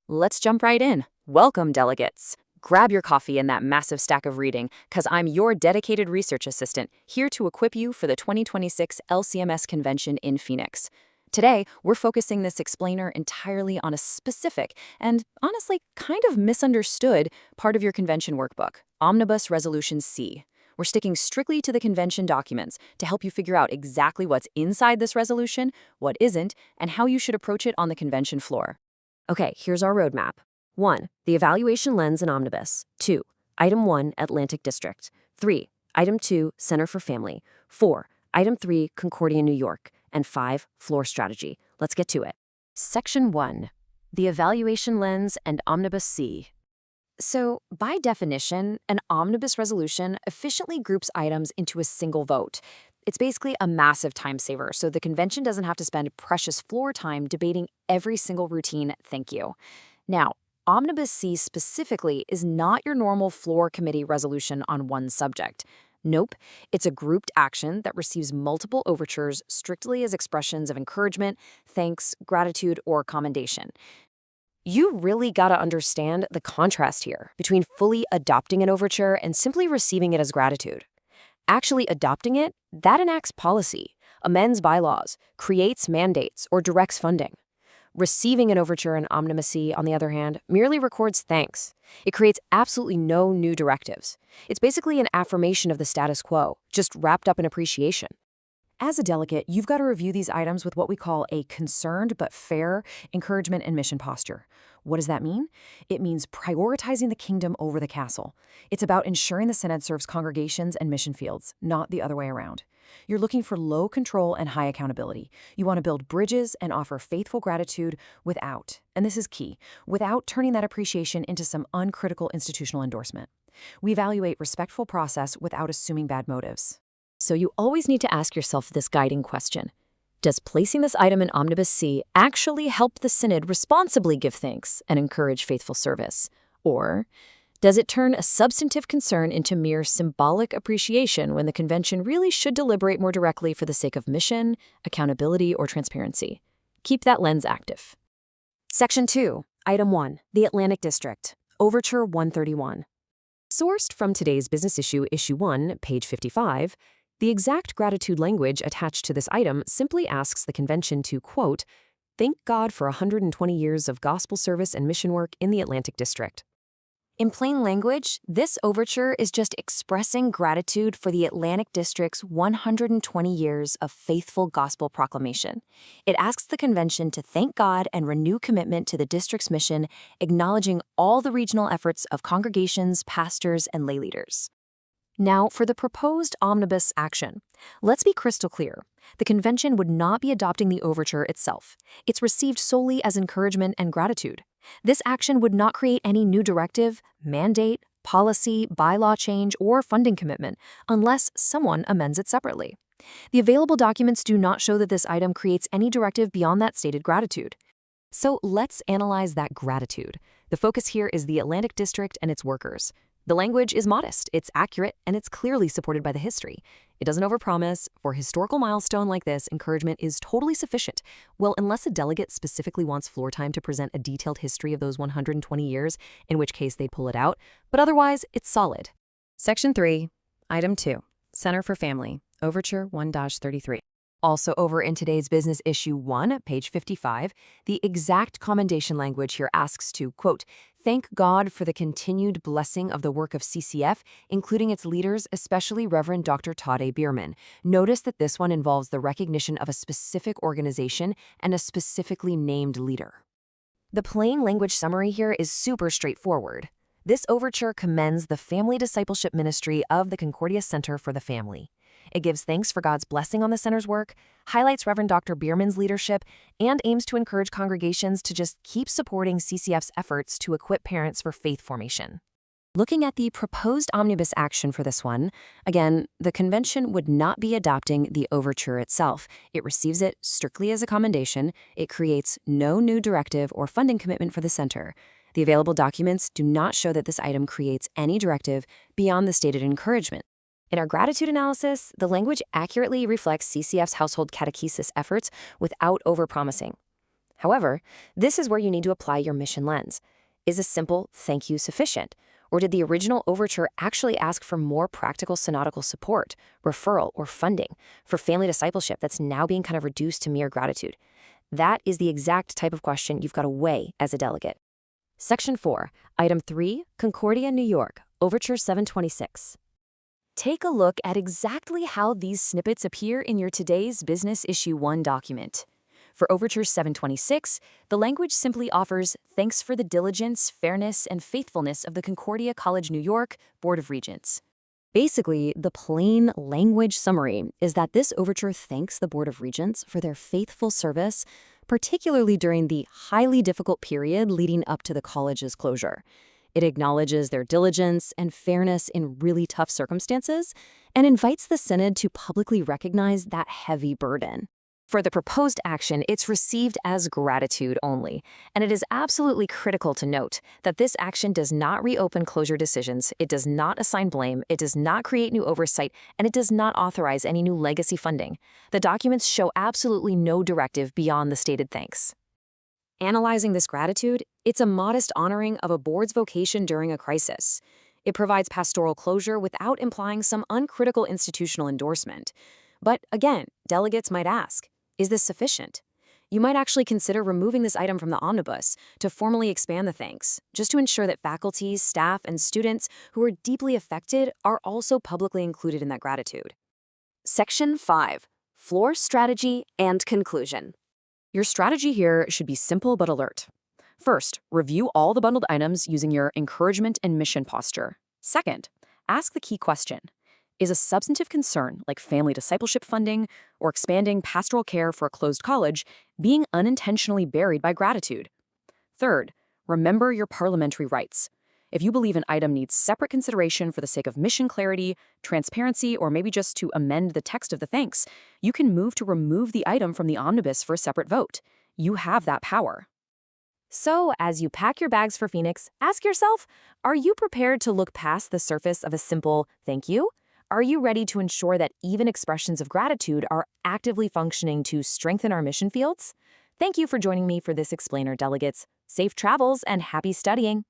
Let's jump right in. Welcome, delegates. Grab your coffee and that massive stack of reading, because I'm your dedicated research assistant here to equip you for the 2026 LCMS Convention in Phoenix. Today, we're focusing this explainer entirely on a specific and, honestly, kind of misunderstood part of your convention workbook, Omnibus Resolution C. We're sticking strictly to the convention documents to help you figure out exactly what's inside this resolution, what isn't, and how you should approach it on the convention floor. Okay, here's our roadmap. 1. The evaluation lens in Omnibus. 2. Item 1, Atlantic District. 3. Item 2, Center for Family. 4. Item 3, Concordia, New York. And 5. Floor Strategy. Let's get to it. Section 1. The evaluation lens and Omnibus C. So, by definition, an omnibus resolution efficiently groups items into a single vote. It's basically a massive time saver, so the convention doesn't have to spend precious floor time debating every single routine thank you. Now, Omnibus C specifically is not your normal floor committee resolution on one subject. Nope, it's a grouped action that receives multiple overtures strictly as expressions of encouragement, thanks, gratitude, or commendation. You really gotta understand the contrast here between fully adopting an overture and simply receiving it as gratitude. Actually adopting it, that enacts policy, amends bylaws, creates mandates, or directs funding. Receiving an overture in Omnibus C, on the other hand, merely records thanks. It creates absolutely no new directives. It's basically an affirmation of the status quo, just wrapped up in appreciation. As a delegate, you've got to review these items with what we call a concerned but fair encouragement and mission posture. What does that mean? It means prioritizing the kingdom over the castle. It's about ensuring the Synod serves congregations and mission fields, not the other way around. You're looking for low control and high accountability. You want to build bridges and offer faithful gratitude without, and this is key, without turning that appreciation into some uncritical institutional endorsement. We evaluate respectful process without assuming bad motives. So you always need to ask yourself this guiding question. Does placing this item in Omnibus C actually help the Synod responsibly give thanks and encourage faithful service? Or does it turn a substantive concern into mere symbolic appreciation when the convention really should deliberate more directly for the sake of mission, accountability, or transparency? Keep that lens active. Section 2, Item 1, the Atlantic District. Overture 131. Sourced from today's business issue, Issue 1, page 55, the exact gratitude language attached to this item simply asks the convention to, quote, thank God for 120 years of gospel service and mission work in the Atlantic District. In plain language, this overture is just expressing gratitude for the Atlantic District's 120 years of faithful gospel proclamation. It asks the convention to thank God and renew commitment to the district's mission, acknowledging all the regional efforts of congregations, pastors, and lay leaders. Now, for the proposed omnibus action, let's be crystal clear. The convention would not be adopting the overture itself. It's received solely as encouragement and gratitude. This action would not create any new directive, mandate, policy, bylaw change, or funding commitment unless someone amends it separately. The available documents do not show that this item creates any directive beyond that stated gratitude. So let's analyze that gratitude. The focus here is the Atlantic District and its workers. The language is modest, it's accurate, and it's clearly supported by the history. It doesn't overpromise. For a historical milestone like this, encouragement is totally sufficient. Well, unless a delegate specifically wants floor time to present a detailed history of those 120 years, in which case they'd pull it out, but otherwise, it's solid. Section 3, Item 2, Center for Family, Overture 1-33. Also over in today's business issue 1, page 55, the exact commendation language here asks to, quote, thank God for the continued blessing of the work of CCF, including its leaders, especially Reverend Dr. Todd A. Bierman. Notice that this one involves the recognition of a specific organization and a specifically named leader. The plain language summary here is super straightforward. This overture commends the family discipleship ministry of the Concordia Center for the Family. It gives thanks for God's blessing on the center's work, highlights Reverend Dr. Bierman's leadership, and aims to encourage congregations to just keep supporting CCF's efforts to equip parents for faith formation. Looking at the proposed omnibus action for this one, again, the convention would not be adopting the overture itself. It receives it strictly as a commendation. It creates no new directive or funding commitment for the center. The available documents do not show that this item creates any directive beyond the stated encouragement. In our gratitude analysis, the language accurately reflects CCF's household catechesis efforts without overpromising. However, this is where you need to apply your mission lens. Is a simple thank you sufficient? Or did the original overture actually ask for more practical synodical support, referral, or funding for family discipleship that's now being kind of reduced to mere gratitude? That is the exact type of question you've got to weigh as a delegate. Section 4, Item 3, Concordia, New York, Overture 726. Take a look at exactly how these snippets appear in your Today's Business Issue 1 document. For Overture 726, the language simply offers thanks for the diligence, fairness, and faithfulness of the Concordia College New York Board of Regents. Basically, the plain language summary is that this overture thanks the Board of Regents for their faithful service, particularly during the highly difficult period leading up to the college's closure. It acknowledges their diligence and fairness in really tough circumstances and invites the Synod to publicly recognize that heavy burden. For the proposed action, it's received as gratitude only, and it is absolutely critical to note that this action does not reopen closure decisions, it does not assign blame, it does not create new oversight, and it does not authorize any new legacy funding. The documents show absolutely no directive beyond the stated thanks. Analyzing this gratitude, it's a modest honoring of a board's vocation during a crisis. It provides pastoral closure without implying some uncritical institutional endorsement. But again, delegates might ask, is this sufficient? You might actually consider removing this item from the omnibus to formally expand the thanks, just to ensure that faculty, staff, and students who are deeply affected are also publicly included in that gratitude. Section 5, Floor Strategy and Conclusion. Your strategy here should be simple but alert. First, review all the bundled items using your encouragement and mission posture. Second, ask the key question. Is a substantive concern like family discipleship funding or expanding pastoral care for a closed college being unintentionally buried by gratitude? Third, remember your parliamentary rights. If you believe an item needs separate consideration for the sake of mission clarity, transparency, or maybe just to amend the text of the thanks, you can move to remove the item from the omnibus for a separate vote. You have that power. So, as you pack your bags for Phoenix, ask yourself, are you prepared to look past the surface of a simple thank you? Are you ready to ensure that even expressions of gratitude are actively functioning to strengthen our mission fields? Thank you for joining me for this explainer, delegates. Safe travels and happy studying.